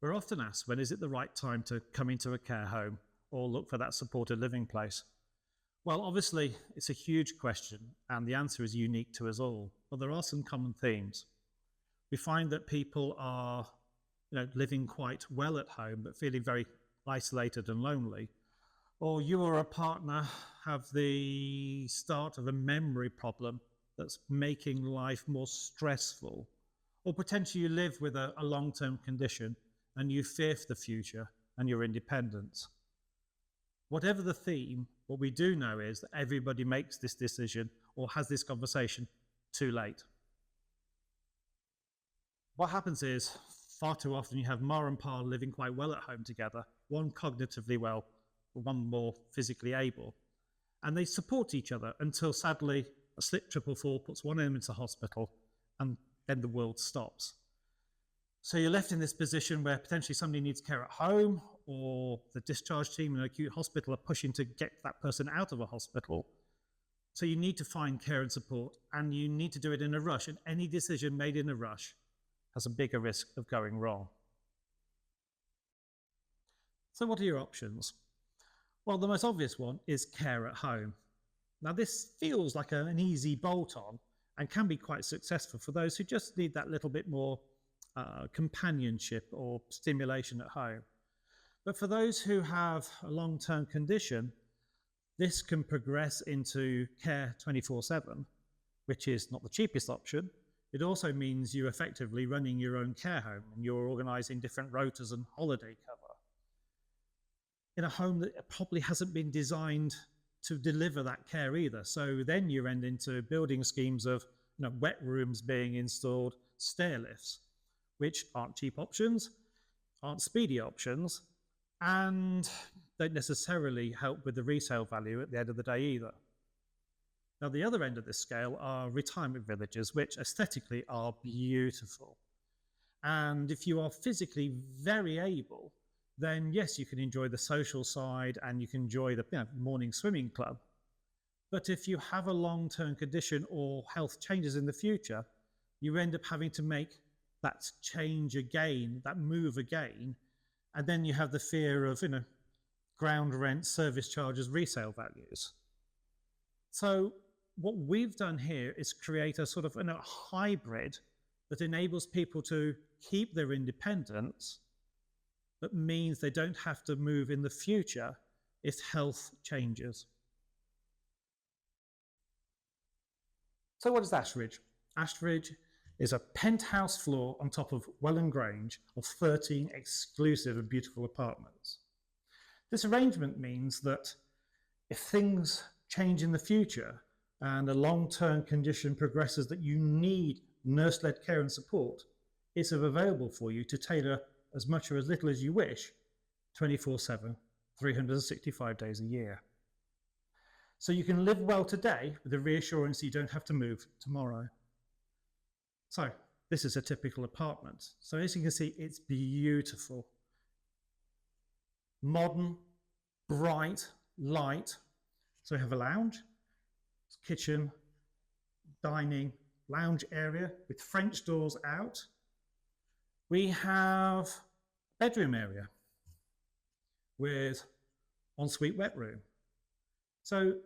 We're often asked, when is it the right time to come into a care home or look for that supported living place? Well, obviously, it's a huge question, and the answer is unique to us all. But there are some common themes. We find that people are living quite well at home, but feeling very isolated and lonely. Or you or a partner have the start of a memory problem that's making life more stressful. Or potentially you live with a long-term condition and you fear for the future and your independence. Whatever the theme, what we do know is that everybody makes this decision or has this conversation too late. What happens is, far too often you have ma and pa living quite well at home together, one cognitively well, one more physically able, and they support each other until sadly a slip triple fall puts one of them into hospital and then the world stops. So you're left in this position where potentially somebody needs care at home, or the discharge team in an acute hospital are pushing to get that person out of a hospital. So you need to find care and support, and you need to do it in a rush, and any decision made in a rush has a bigger risk of going wrong. So what are your options? Well, the most obvious one is care at home. Now this feels like an easy bolt-on and can be quite successful for those who just need that little bit more companionship or stimulation at home. But for those who have a long-term condition, this can progress into care 24/7, which is not the cheapest option. It also means you're effectively running your own care home and you're organising different rotas and holiday cover in a home that probably hasn't been designed to deliver that care either. So then you end into building schemes of wet rooms being installed, stair lifts, which aren't cheap options, aren't speedy options, and don't necessarily help with the resale value at the end of the day either. Now, the other end of this scale are retirement villages, which aesthetically are beautiful. And if you are physically very able, then yes, you can enjoy the social side and you can enjoy the morning swimming club. But if you have a long-term condition or health changes in the future, you end up having to make that change again, that move again, and then you have the fear of ground rent, service charges, resale values. So what we've done here is create a sort of a hybrid that enables people to keep their independence, but means they don't have to move in the future if health changes. So what is Ashridge? Ashridge is a penthouse floor on top of Welwyn Grange of 13 exclusive and beautiful apartments. This arrangement means that if things change in the future and a long-term condition progresses that you need nurse-led care and support, it's available for you to tailor as much or as little as you wish, 24/7, 365 days a year. So you can live well today with the reassurance you don't have to move tomorrow. So this is a typical apartment. So as you can see, it's beautiful. Modern, bright, light. So we have a lounge, kitchen, dining, lounge area with French doors out. We have a bedroom area with ensuite wet room. So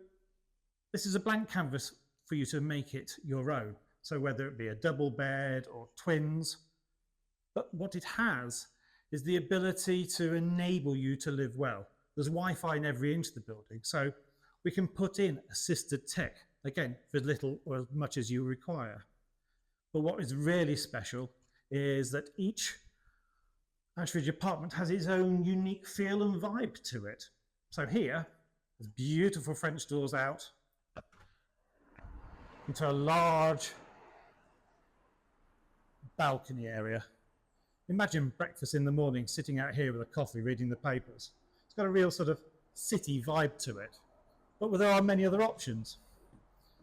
this is a blank canvas for you to make it your own. So whether it be a double bed or twins, but what it has is the ability to enable you to live well. There's Wi-Fi in every inch of the building, so we can put in assisted tech, again, for little or as much as you require. But what is really special is that each Ashridge apartment has its own unique feel and vibe to it. So here, there's beautiful French doors out into a large balcony area. Imagine breakfast in the morning, sitting out here with a coffee, reading the papers. It's got a real sort of city vibe to it, but there are many other options.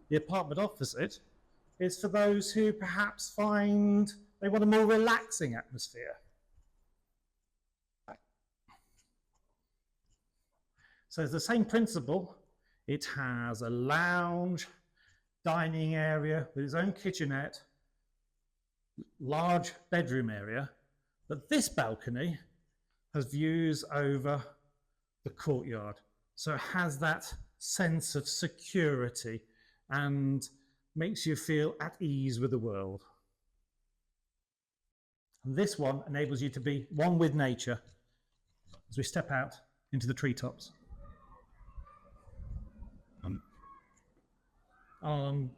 The apartment opposite is for those who perhaps find they want a more relaxing atmosphere. So it's the same principle. It has a lounge, dining area with its own kitchenette, large bedroom area, but this balcony has views over the courtyard. So it has that sense of security and makes you feel at ease with the world. And this one enables you to be one with nature as we step out into the treetops. On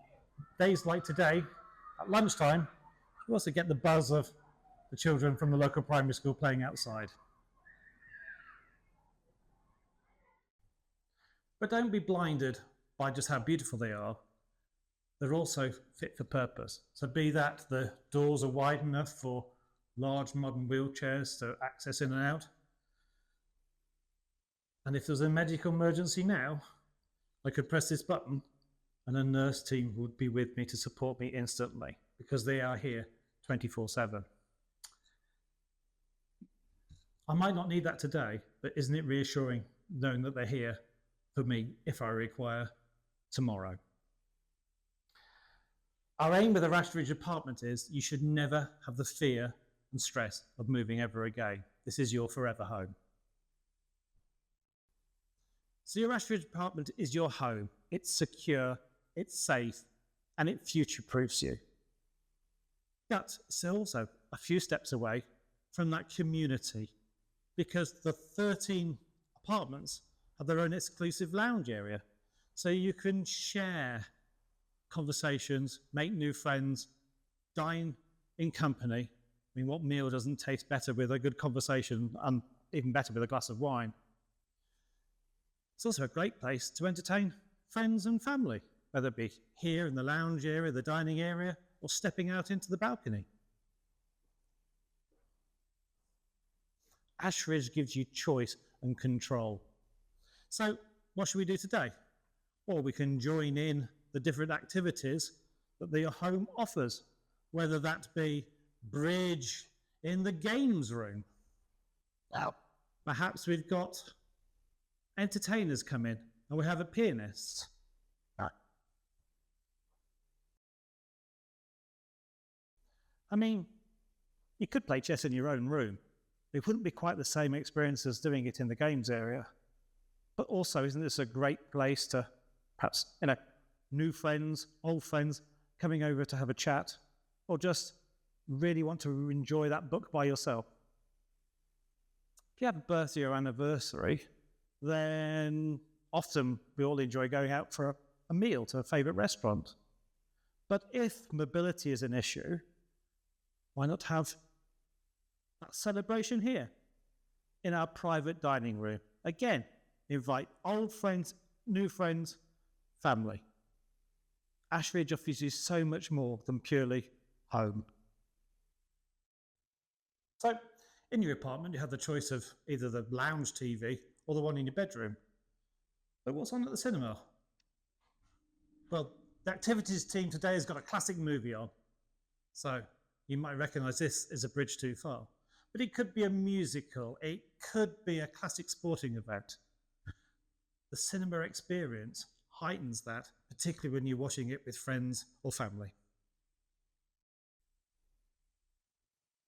days like today, at lunchtime, you also get the buzz of the children from the local primary school playing outside. But don't be blinded by just how beautiful they are. They're also fit for purpose. So be that the doors are wide enough for large modern wheelchairs to access in and out. And if there's a medical emergency now, I could press this button and a nurse team would be with me to support me instantly because they are here 24/7. I might not need that today, but isn't it reassuring knowing that they're here for me if I require tomorrow? Our aim with the Ashridge Apartment is you should never have the fear and stress of moving ever again. This is your forever home. So your Ashridge Apartment is your home. It's secure, it's safe, and it future-proofs you. But it's also a few steps away from that community because the 13 apartments have their own exclusive lounge area. So you can share conversations, make new friends, dine in company. I mean, what meal doesn't taste better with a good conversation and even better with a glass of wine? It's also a great place to entertain friends and family, whether it be here in the lounge area, the dining area, or stepping out into the balcony. Ashridge gives you choice and control. So what should we do today? Well, we can join in the different activities that the home offers, whether that be bridge in the games room. Now, perhaps we've got entertainers come in and we have a pianist. I mean, you could play chess in your own room. It wouldn't be quite the same experience as doing it in the games area. But also, isn't this a great place to perhaps, new friends, old friends coming over to have a chat, or just really want to enjoy that book by yourself? If you have a birthday or anniversary, then often we all enjoy going out for a meal to a favourite restaurant. But if mobility is an issue, why not have that celebration here in our private dining room? Again, invite old friends, new friends, family. Ashridge offers you so much more than purely home. So, in your apartment, you have the choice of either the lounge TV or the one in your bedroom. But what's on at the cinema? Well, the activities team today has got a classic movie on. So, you might recognise this as A Bridge Too Far. But it could be a musical, it could be a classic sporting event. The cinema experience heightens that, particularly when you're watching it with friends or family.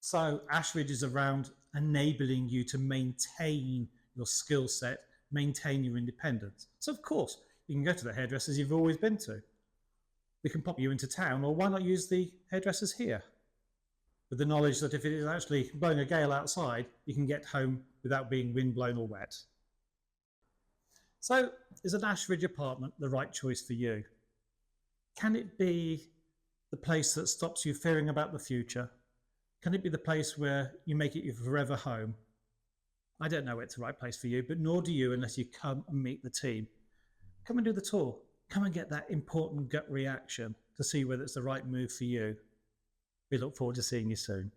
So Ashridge is around enabling you to maintain your skill set, maintain your independence. So of course, you can go to the hairdressers you've always been to. We can pop you into town, or why not use the hairdressers here? With the knowledge that if it is actually blowing a gale outside, you can get home without being windblown or wet. So, is an Ashridge apartment the right choice for you? Can it be the place that stops you fearing about the future? Can it be the place where you make it your forever home? I don't know it's the right place for you, but nor do you unless you come and meet the team. Come and do the tour. Come and get that important gut reaction to see whether it's the right move for you. We look forward to seeing you soon.